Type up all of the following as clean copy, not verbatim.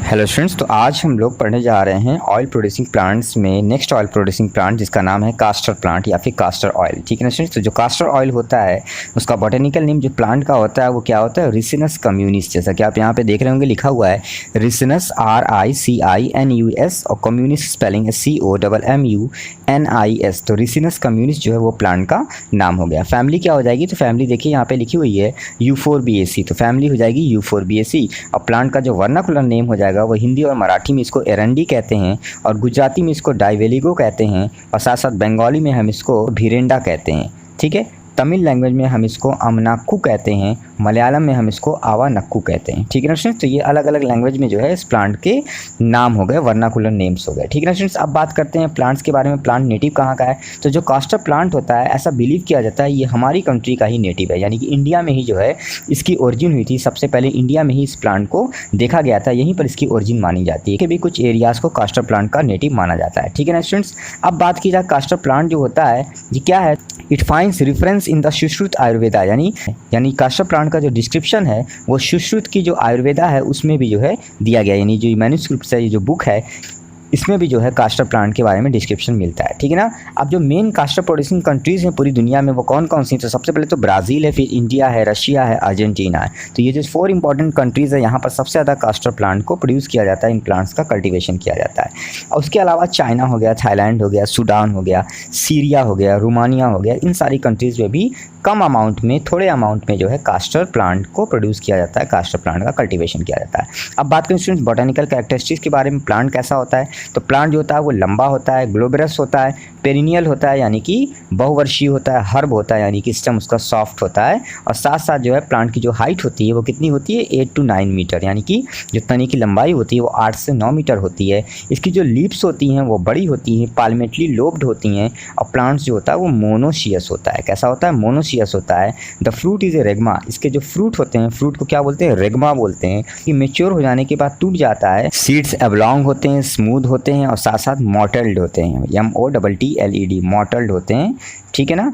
Hello students, तो आज हम लोग पढ़ने जा रहे हैं ऑयल प्रोड्यूसिंग प्लांट्स में नेक्स्ट ऑयल प्रोड्यूसिंग प्लांट जिसका नाम है कास्टर प्लांट या फिर कास्टर ऑयल। ठीक है ना स्टूडेंट्स। तो जो कास्टर ऑयल होता है उसका बॉटेनिकल नेम जो प्लांट का होता है वो क्या होता है, रिसिनस कम्युनिस। जैसा कि आप यहाँ पे देख रहे होंगे लिखा हुआ है रिसिनस RICINUS और कम्युनिस स्पेलिंग है COMMUNIS। तो रिसिनस कम्युनिस जो है वो प्लांट का नाम हो गया। फैमिली क्या हो जाएगी, तो फैमिली देखिए यहाँ पे लिखी हुई है U4BAC, तो फैमिली हो जाएगी U4BAC। और प्लांट का जो वर्नाकुलर नेम हो जाएगा वो हिंदी और मराठी में इसको एरंडी कहते हैं और गुजराती में इसको डाइवेलिगो कहते हैं और साथ साथ बंगाली में हम इसको भिरेंडा कहते हैं। ठीक है, तमिल लैंग्वेज में हम इसको अमनाक्कू कहते हैं, मलयालम में हम इसको आवानक्कू कहते हैं। ठीक है ना स्टूडेंट्स। तो ये अलग अलग लैंग्वेज में जो है इस प्लांट के नाम हो गए, वर्नाकुलर नेम्स हो गए। ठीक है ना स्टूडेंट्स। अब बात करते हैं प्लांट्स के बारे में, प्लांट नेटिव कहाँ का है। तो जो कास्टर प्लांट होता है ऐसा बिलीव किया जाता है ये हमारी कंट्री का ही नेटिव है, यानी कि इंडिया में ही जो है इसकी ओरिजिन हुई थी। सबसे पहले इंडिया में ही इस प्लांट को देखा गया था, यहीं पर इसकी ओरिजिन मानी जाती है कि भी कुछ एरियाज़ को कास्टर प्लांट का नेटिव माना जाता है। ठीक है ना स्टूडेंट्स। अब बात की जाए कास्टर प्लांट जो होता है ये क्या है, it finds reference in the Sushruta Ayurveda, यानी कास्टर प्लांट का जो डिस्क्रिप्शन है वो सुश्रुत की जो आयुर्वेदा है उसमें भी जो है दिया गया, यानी जो मैन्युस्क्रिप्ट है, ये जो बुक है इसमें भी जो है कास्टर प्लांट के बारे में डिस्क्रिप्शन मिलता है। ठीक है ना। अब जो मेन कास्टर प्रोड्यूसिंग कंट्रीज़ हैं पूरी दुनिया में वो कौन कौन सी, तो सबसे पहले तो ब्राज़ील है, फिर इंडिया है, रशिया है, अर्जेंटीना है। तो ये जो 4 इंपॉर्टेंट कंट्रीज़ है यहाँ पर सबसे ज़्यादा कास्टर प्लांट को प्रोड्यूस किया जाता है, इन प्लांट्स का कल्टिवेशन किया जाता है। और उसके अलावा चाइना हो गया, थाईलैंड हो गया, सूडान हो गया, सीरिया हो गया, रोमानिया हो गया, इन सारी कंट्रीज़ में भी कम अमाउंट में, थोड़े अमाउंट में जो है कास्टर प्लांट को प्रोड्यूस किया जाता है, कास्टर प्लांट का कल्टीवेशन किया जाता है। अब बात करें स्टूडेंट्स बॉटेनिकल कैरेक्टरिस्टिक्स के बारे में, प्लांट कैसा होता है। तो प्लांट जो होता है वो लंबा होता है, ग्लोबरस होता है, पेरिनियल होता है यानी कि बहुवर्षीय होता है, हर्ब होता है यानी कि स्टेम उसका सॉफ्ट होता है, और साथ साथ जो है प्लांट की जो हाइट होती है वो कितनी होती है, 8 to 9 मीटर, यानी कि जो तने की लंबाई होती है वो 8 से 9 मीटर होती है। इसकी जो लीव्स होती हैं वो बड़ी होती हैं, पाल्मेटली लोब्ड होती हैं, और प्लांट्स जो होता है वो मोनोशियस होता है। कैसा होता है, मोनोशियस होता है। द फ्रूट इज़ ए रेगमा, इसके जो फ्रूट होते हैं, फ्रूट को क्या बोलते हैं, रेगमा बोलते हैं। ये मेच्योर हो जाने के बाद टूट जाता है। सीड्स एबलॉन्ग होते हैं, स्मूथ होते हैं और साथ साथ मॉटल्ड होते हैं, MOTTLED, मॉटल्ड होते हैं। ठीक है ना।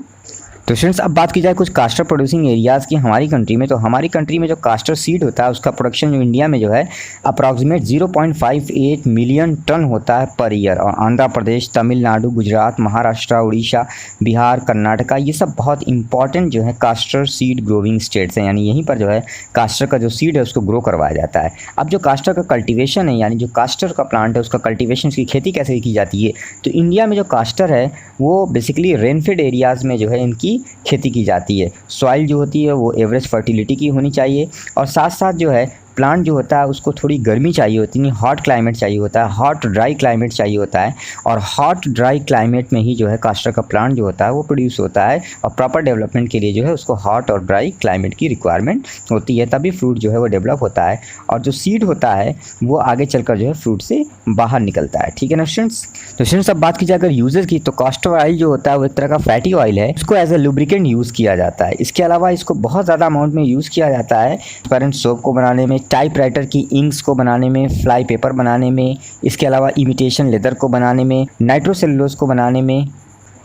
तो स्टूडेंट्स अब बात की जाए कुछ कास्टर प्रोड्यूसिंग एरियाज़ की हमारी कंट्री में, तो हमारी कंट्री में जो कास्टर सीड होता है उसका प्रोडक्शन जो इंडिया में जो है अप्रॉक्सीमेट 0.58 मिलियन टन होता है पर ईयर। और आंध्र प्रदेश, तमिलनाडु, गुजरात, महाराष्ट्र, उड़ीसा, बिहार, कर्नाटका, ये सब बहुत इंपॉर्टेंट जो है कास्टर सीड ग्रोविंग स्टेट्स हैं, यानी यहीं पर जो है कास्टर का जो सीड है उसको ग्रो करवाया जाता है। अब जो कास्टर का कल्टिवेशन है, यानी जो कास्टर का प्लांट है उसका कल्टिवेशन, उसकी खेती कैसे की जाती है, तो इंडिया में जो कास्टर है वो बेसिकली रेनफेड एरियाज़ में जो है इनकी खेती की जाती है। सॉइल जो होती है वो एवरेज फर्टिलिटी की होनी चाहिए, और साथ साथ जो है प्लांट जो होता है उसको थोड़ी गर्मी चाहिए होती है, हॉट क्लाइमेट चाहिए होता है, हॉट ड्राई क्लाइमेट चाहिए होता है, और हॉट ड्राई क्लाइमेट में ही जो है कास्टर का प्लांट जो होता है वो प्रोड्यूस होता है। और प्रॉपर डेवलपमेंट के लिए जो है उसको हॉट और ड्राई क्लाइमेट की रिक्वायरमेंट होती है, तभी फ्रूट जो है वो डेवलप होता है, और जो सीड होता है वो आगे चलकर जो है फ्रूट से बाहर निकलता है। ठीक है ना स्टूडेंट्स। तो स्टूडेंट्स अब बात की जाए अगर यूजेस की, तो कास्टर ऑयल जो होता है वो एक तरह का फैटी ऑयल है, इसको एज ए लुब्रिकेंट यूज़ किया जाता है। इसके अलावा इसको बहुत ज़्यादा अमाउंट में यूज़ किया जाता है ट्रांसपेरेंट सोप को बनाने में, टाइप राइटर की इंक्स को बनाने में, फ्लाई पेपर बनाने में, इसके अलावा इमिटेशन लेदर को बनाने में, नाइट्रोसेलुलोज को बनाने में,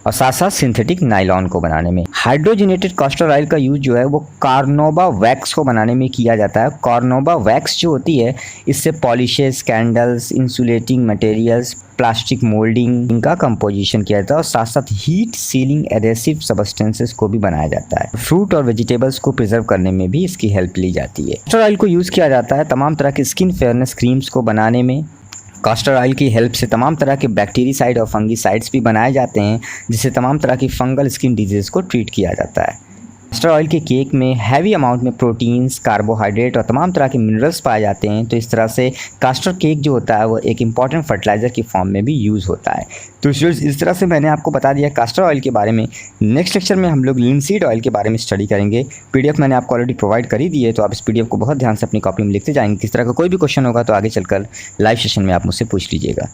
और साथ साथ सिंथेटिक नायलॉन को बनाने में। हाइड्रोजनेटेड कास्टर ऑयल का यूज जो है वो कार्नोबा वैक्स को बनाने में किया जाता है। कार्नोबा वैक्स जो होती है इससे polishes, candles, insulating materials, plastic moulding का कंपोजिशन किया जाता है, और साथ साथ हीट सीलिंग एडेसिव सब्सटेंसेस को भी बनाया जाता है। फ्रूट और वेजिटेबल्स को प्रिजर्व करने में भी इसकी हेल्प ली जाती है। कास्टर ऑयल को यूज़ किया जाता है तमाम तरह के स्किन फेयरनेस क्रीम्स को बनाने में। कास्टर ऑयल की हेल्प से तमाम तरह के बैक्टीरियासाइड और फंगीसाइड्स भी बनाए जाते हैं, जिससे तमाम तरह की फंगल स्किन डिजीज़ को ट्रीट किया जाता है। कास्टर ऑयल के केक में हैवी अमाउंट में प्रोटीन्स, कार्बोहाइड्रेट और तमाम तरह के मिनरल्स पाए जाते हैं, तो इस तरह से कास्टर केक जो होता है वो एक इंपॉर्टेंट फर्टिलाइज़र की फॉर्म में भी यूज़ होता है। तो इस तरह से मैंने आपको बता दिया कास्टर ऑयल के बारे में। नेक्स्ट लेक्चर में हम लोग लिनसीड ऑयल के बारे में स्टडी करेंगे। PDF मैंने आपको ऑलरेडी प्रोवाइड कर ही दी है, तो आप इस PDF को बहुत ध्यान से अपनी कॉपी में लिखते जाएंगे। किस तरह का कोई भी क्वेश्चन होगा तो आगे चलकर लाइव सेशन में आप मुझसे पूछ लीजिएगा।